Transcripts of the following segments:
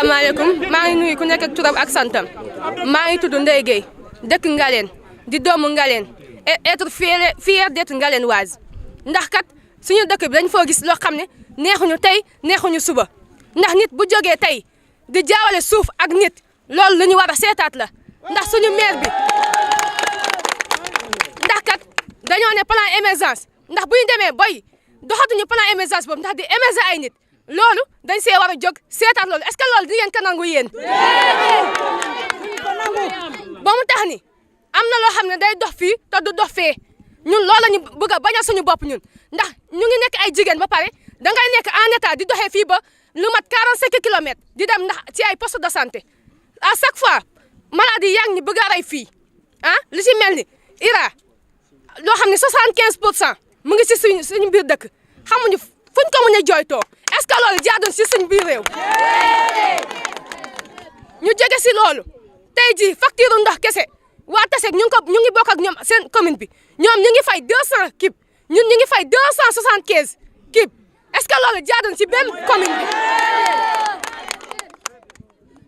asalaamaaleykum maa ngi nuyu ku nekk ak turam ak santam maa ngi tudd Ndeye Gueye dëkk Ngaleen di doomu Ngaleen et être fier d'être ngalénoise ndax kat suñu dëkk bi dañ foo gis loo xam ne neexuñu tey neexuñu suba ndax nit bu jógee tey di jaawale suuf ak nit loolu lu ñu war a seetaat la ndax suñu maire bi ndax kat dañoo ne plan émergence ndax bu ñu demee boy doxatuñu plan émergence boobu ndax di émerger ay nit loolu dañ see war a jóg seetaat loolu est-ce que loolu di ngeen ko nangu yéen ba mu tax ni am na loo xam ne day dox fii te du dox fee ñun loolu la ñu bëgg a bañal suñu bopp ñun ndax ñu ngi nekk ay jigéen ba pare dangay nekk en état di doxee fii ba lu mat 45 kilomètres di dem ndax ci ay poste de santé à chaque fois maladie yaa ngi ñu bëgg a rey fii ah li ci mel ni IRA loo xam ne 75% mu ngi ci suñu biir dëkk xamuñu fuñ ko mën a jooytoo est-ce que loolu jaadoon ci suñu biir réew ñu jóge ci loolu tey jii facture ndox kese waa Tassette ñu ngi bokk ak ñoom seen commune bi ñoom ñu ngi fay 200 kib ñun ñu ngi fay 275 kib est-ce que loolu jaadoon ci benn commune bi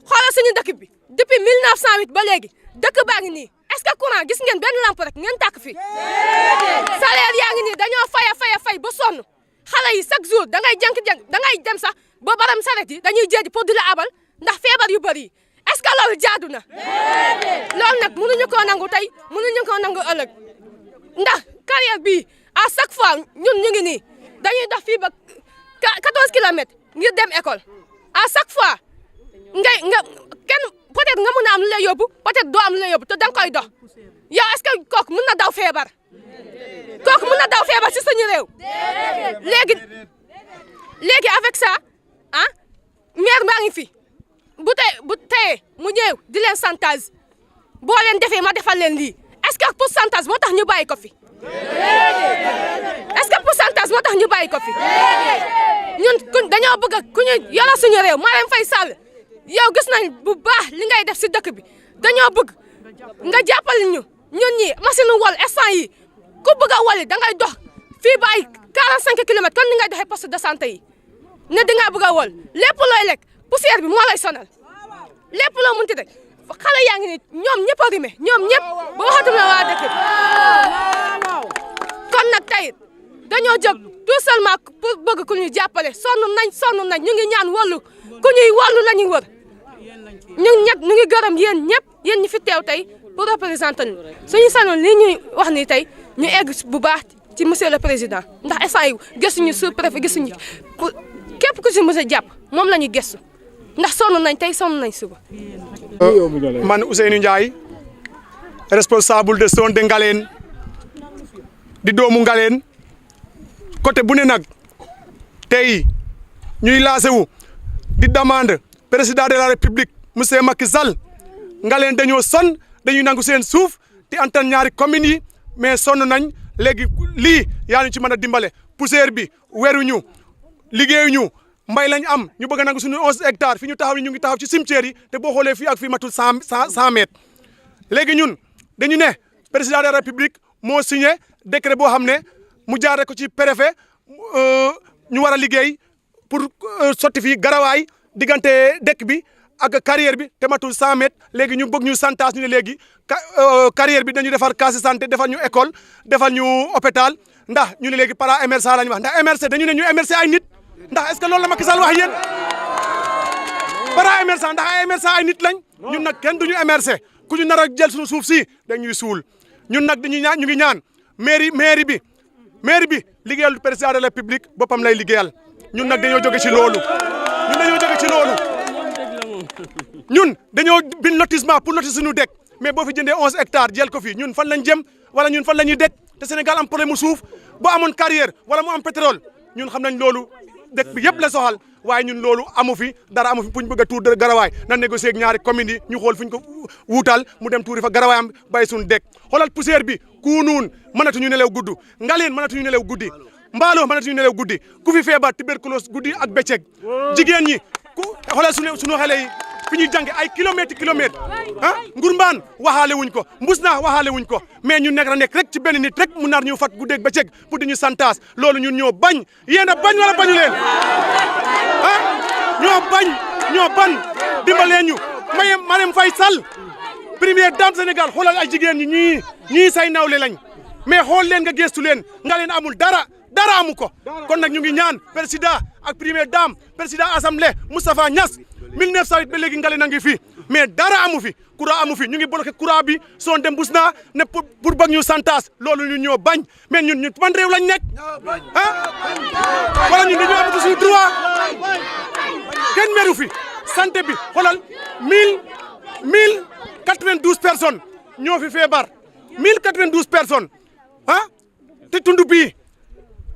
xoolal suñu dëkk bi depuis 1908 ba léegi dëkk baa ngi nii est-ce que courant gis ngeen benn lampe rek ngeen tàkk fi salaire yaa ngi nii dañoo fay ba sonn xale yi chaque jour da ngay da ngay dem sax ba baram saret yi dañuy jéedi pour di la abal ndax feebar yu bëri yi est-ce que loolu jaadu na loolu nag mënuñu koo nangu tey mënuñu koo nangu ëllëg ndax carrière bii à chaque fois ñun ñu ngi nii dañuy dox fii ba 14 kilomètres ngir dem école à chaque fois kenn peut-être nga mën a am lu lay yóbbu peut-être doo am lu lay yóbbu te danga koy dox yow est-ce que kooku mën na daw feebar ci suñu réew léegi avec ça ah maire baa ngi fi bu teyee mu ñëw di leen chantage boo leen defee ma defal leen lii est-ce que pourcentage moo tax ñu bàyyi ko fi est-ce que pourcentage moo tax ñu bàyyi ko fi ñun dañoo bëgg ku ñu yore suñu réew Marème Faye Sall yow gis nañ bu baax li ngay def si dëkk bi dañoo bëgg nga jàppale ñun ñi machine wol instant yi ku bëgg a woli da ngay dox fii ba ay 45 kilomètres kon ni ngay doxee poste de santé yi ne di nga bëgg a wol lépp looy lekk poussière bi moo lay sonal lépp loo mënti rek xale yaa ngi ni ñoom ñëpp a rime ñoom ñëpp ba waxatum la waa dëkk bi kon nag tey dañoo jóg tout seulement pour bëgg ku ñuy jàppale sonn nañ ñu ngi ñaan wallu ku ñuy wallu la ñuy wër ñun ñëpp ñu ngi gërëm yéen ñi fi teew tey pour représenter ñu suñu sanoon lii ñuy wax ni tey ñu egg bu baax ci monsieur le président ndax instant yi gëstuñu sous-préfet gëstuñu képp ku si mës a jàpp moom la ñu gëstu ndax sonn nañ tey sonn nañ suba. man Ousseynou Ndiaye responsable de zone de Ngaleen di doomu Ngaleen côté bu ne nag tey ñuy lancé wu di demande président de la république monsieur Macky Sall Ngaleen dañoo sonn dañuy nangu seen suuf di antan ñaari communes yi mais sonn nañ léegi lii yaa ñu ci mën a dimbale poussière bi weruñu liggéeyuñu mbay lañ am ñu bëgg a nangu suñu 11 hectares fi ñu taxaw ni ñu ngi taxaw ci cimetière yi te boo xoolee fii ak fii matul 100 mètres léegi ñun dañu ne président de la république moo signé décret boo xam ne mu jaaree ko ci préfet ñu war a liggéey pour sotti fii garawaay diggante dëkk bi ak carrière bi te matul 100 mètres léegi ñu bëgg ñu santaas ñu ne léegi carrière bi dañu defar case santé defal ñu école defal ñu hôpital ndax ñu ne léegi para MRC la ñu wax ndax MRC dañu ne ñu MRC ay nit ndax est-ce que loolu la Macky Sall wax yéen para MRC ndax ay MRC ay nit lañ ñun nag kenn duñu MRC ku ñu nar a jël suñu suuf si dañuy suul ñun nag dañuy ñaan ñu ngi ñaan mairie bi liggéeyal président de la République boppam lay liggéeyal ñun nag dañoo jóge ci loolu ñun dañoo bind lotissement pour lotir suñu dëkk mais boo fi jëndee 11 hectares jël ko fii ñun fan lañ jëm wala ñun fan la ñuy dëkk te Sénégal am problème mu suuf boo amoon carrière wala mu am pétrole ñun xam nañ loolu dëkk bi yëpp la soxal waaye ñun loolu amu fi dara amu fi fu ñu bëgg a tuur garawaay nan négocier ak ñaari communes yi ñu xool fu ñu ko wuutal mu dem tuuri fa garawaayam bàyyi suñu dëkk xoolal poussière bi kuunuun mënatuñu nelew gudd Ngaleen mënatuñu nelew guddi Mballo mënatuñu nelew guddi ku fi feebar tuberculose guddi ak bëccëg jigéen ñi ku xoolal suñu xale yi fi ñuy jànge ay kilomètres ah Ngourbaan waxaale wuñ ko Mbusna waxaale wuñ ko mais ñu nekk rek ci benn nit rek mu nar ñu fat guddeeg bëccëg pour di ñu santaas loolu ñun ñoo bañ yéen a bañ wala bañu leen ah ñoo bañ ñoo ban dimbalee ñu Marème Faye Sall première dame Sénégal xoolal ay jigéen ñi ñii say nawle lañ mais xool leen nga gestu leen nga leen amul dara amu ko kon nag ñu ngi ñaan président ak première dame président assemblée Moustapha Niass 1908 ba léegi nga leen a ngi fi mais dara amu fi courant amu fi ñu ngi bloqué courant bi son dem bus naa ne pour bëgg ñu santaas loolu ñun ñoo bañ mais ñun ban réew lañ nekk wala ñun dañoo amatu suñu droit kenn meru fi santé bi xoolal 1092 personnes ñoo fi feebar 1092 personnes te tund bii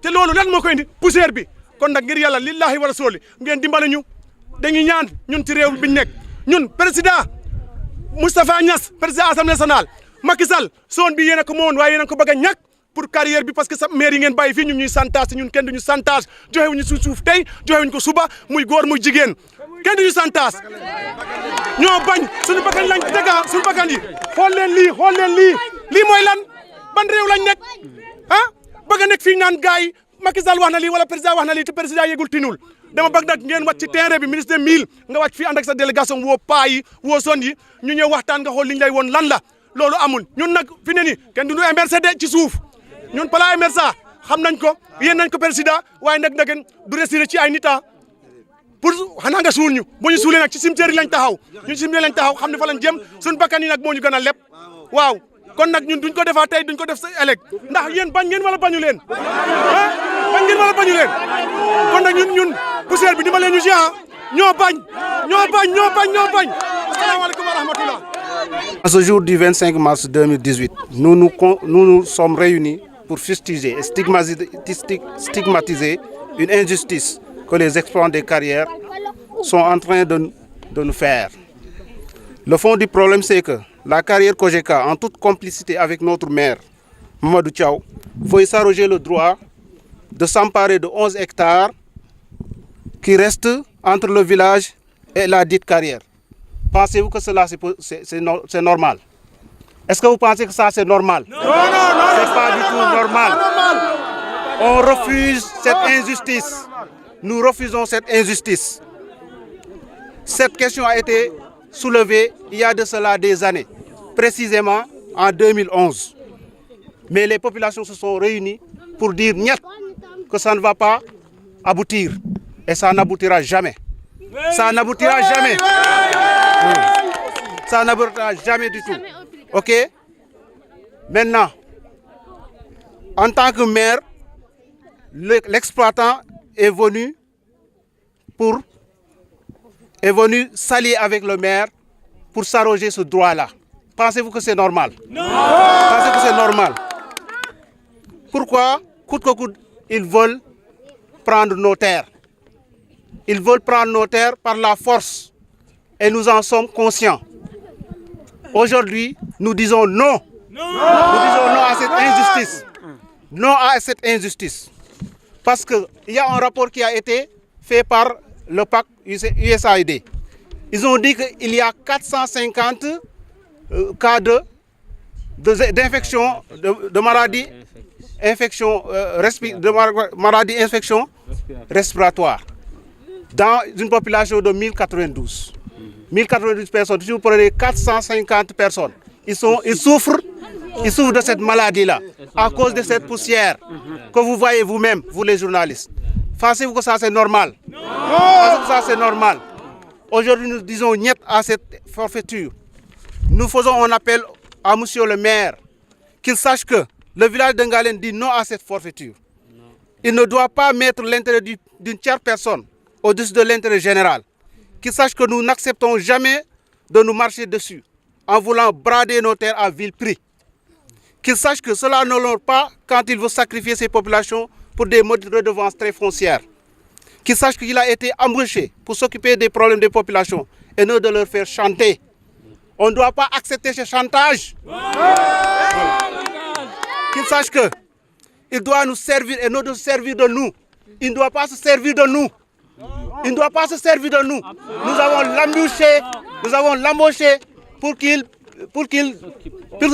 te loolu lan moo koy indi poussière bi kon nag ngir yàlla lillahi wa rasuli ngeen dimbale ñu dañuy ñaan ñun ci réew bi ñu nekk ñun président Moustapha Niass président assemblée nationale Macky Sall zone bi yéen a ko moomoon waaye yéen a ko bëgg a ñàkk pour carrière bi parce que sa maire yi ngeen bàyyi fii ñun ñuy santage te ñun kenn duñu santage joxewuñu suuf tey joxewuñu ko suba muy góor muy jigéen kenn duñu santage ñoo bañ suñu bakkan lañ dëgga suñu bakkan yi xool leen lii mooy lan ban réew lañ nekk bëgg a nekk fii naan gars yi Macky Sall wax na lii wala président wax na lii te président yegul tinul dama bëgg nag ngeen wàcc ci terrain bi ministre des mille nga wàcc fii ànd ak sa délégation woo paa yi woo zone yi ñu ñëw waxtaan nga xool li ñu lay woon lan la loolu amul ñun nag fi ne nii kenn du ñu MRC de ci suuf ñun pala MRC xam nañ ko yéen nañ ko président waaye nag du retiré ci ay nit pour xanaa nga suul ñu bu ñu suulee nag ci cimetière yi lañ taxaw ñun cimetière lañ taxaw xam ne fa lañ jëm suñu bakkan yi nag moo ñu gën a leb waaw kon nag ñun duñ ko defaat tey duñ ko def sa ëllëg ndax yéen bañ ngeen wala bañu leen bañ ngeen wala bañu leen kon nag ñun poussière bi dimbalee ñu ci ñoo bañ asalaamaaleykum wa rahmatullah. À ce jour du 25 mars 2018, nous nous sommes réunis pour fustiger et stigmatiser une injustice que les exploitants des carrières sont en train de nous faire. Le fond du problème, c'est que la carrière Kojeka, en toute complicité avec notre maire, Mamadou Thiaw, veut s'arroger le droit de s'emparer de 11 hectares qui restent entre le village et la dite carrière. Pensez-vous que cela c'est normal? Est-ce que vous pensez que ça c'est normal? Non, c'est pas du tout normal. On refuse cette injustice. Nous refusons cette injustice. Cette question a été soulevée il y a de cela des années, précisément en 2011. Mais les populations se sont réunies pour dire niet, que ça ne va pas aboutir. Et ça n'aboutira jamais. Ça n'aboutira jamais. Ça n'aboutira jamais du tout. OK? Maintenant, en tant que maire, l'exploitant est venu s'allier avec le maire pour s'arroger ce droit-là. Pensez-vous que c'est normal? Non! Pensez-vous que c'est normal? Pourquoi, coûte que coûte, ils veulent prendre nos terres? Ils veulent prendre nos terres par la force. Et nous en sommes conscients. Aujourd'hui, nous disons non. Non! Nous disons non à cette injustice. Non à cette injustice. Parce qu'il y a un rapport qui a été fait par le PAC USAID. Ils ont dit qu'il y a 450 cas d'infection, de maladies, infection respiratoire dans une population de 1092. 1092 personnes, si vous prenez 450 personnes, ils souffrent de cette maladie-là à cause de cette poussière que vous voyez vous-même, vous les journalistes. Pensez-vous que ça c'est normal? Non! Pensez-vous que ça c'est normal? Aujourd'hui, nous disons niet à cette forfaiture. Nous faisons un appel à monsieur le maire qu'il sache que le village de Ngalen dit non à cette forfaiture. Il ne doit pas mettre l'intérêt d'une tierce personne au-dessus de l'intérêt général. Qu'il sache que nous n'acceptons jamais de nous marcher dessus en voulant brader nos terres à vil prix. Qu'il sache que cela ne l'honore pas quand il veut sacrifier ses populations pour des modes de redevance très foncières. Qu'il sache qu'il a été embauché pour s'occuper des problèmes des populations et non de leur faire chanter. On ne doit pas accepter ce chantage. Qu'il sache qu'il doit nous servir et non de se servir de nous. Il ne doit pas se servir de nous. Il ne doit pas se servir de nous. Nous avons l'embauché pour qu'il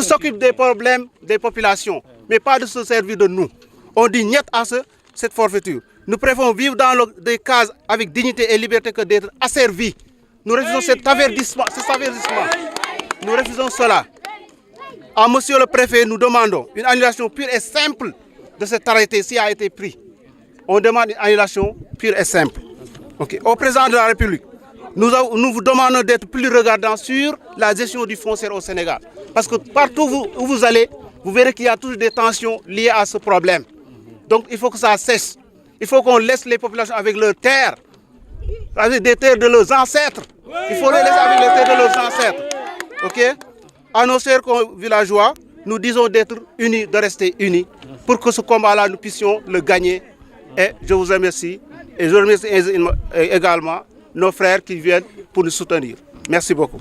s'occupe des problèmes des populations, mais pas de se servir de nous. On dit niet à cette forfaiture. Nous préférons vivre dans des cases avec dignité et liberté que d'être asservis Nous refusons cet avertissement. Nous refusons cela. À monsieur le préfet, nous demandons une annulation pure et simple de cet arrêté s'il a été pris. On demande une annulation pure et simple. Okay. Au président de la République, nous vous demandons d'être plus regardant sur la gestion du foncier au Sénégal. Parce que partout où vous allez, vous verrez qu'il y a toujours des tensions liées à ce problème. Donc il faut que ça cesse. Il faut qu'on laisse les populations avec leurs terres, avec des terres de leurs ancêtres. Il faut les laisser avec les terres de leurs ancêtres. Ok? À nos chers villageois, nous disons d'être unis, de rester unis, pour que ce combat-là, nous puissions le gagner. Et je vous remercie. Et je remercie également nos frères qui viennent pour nous soutenir. Merci beaucoup.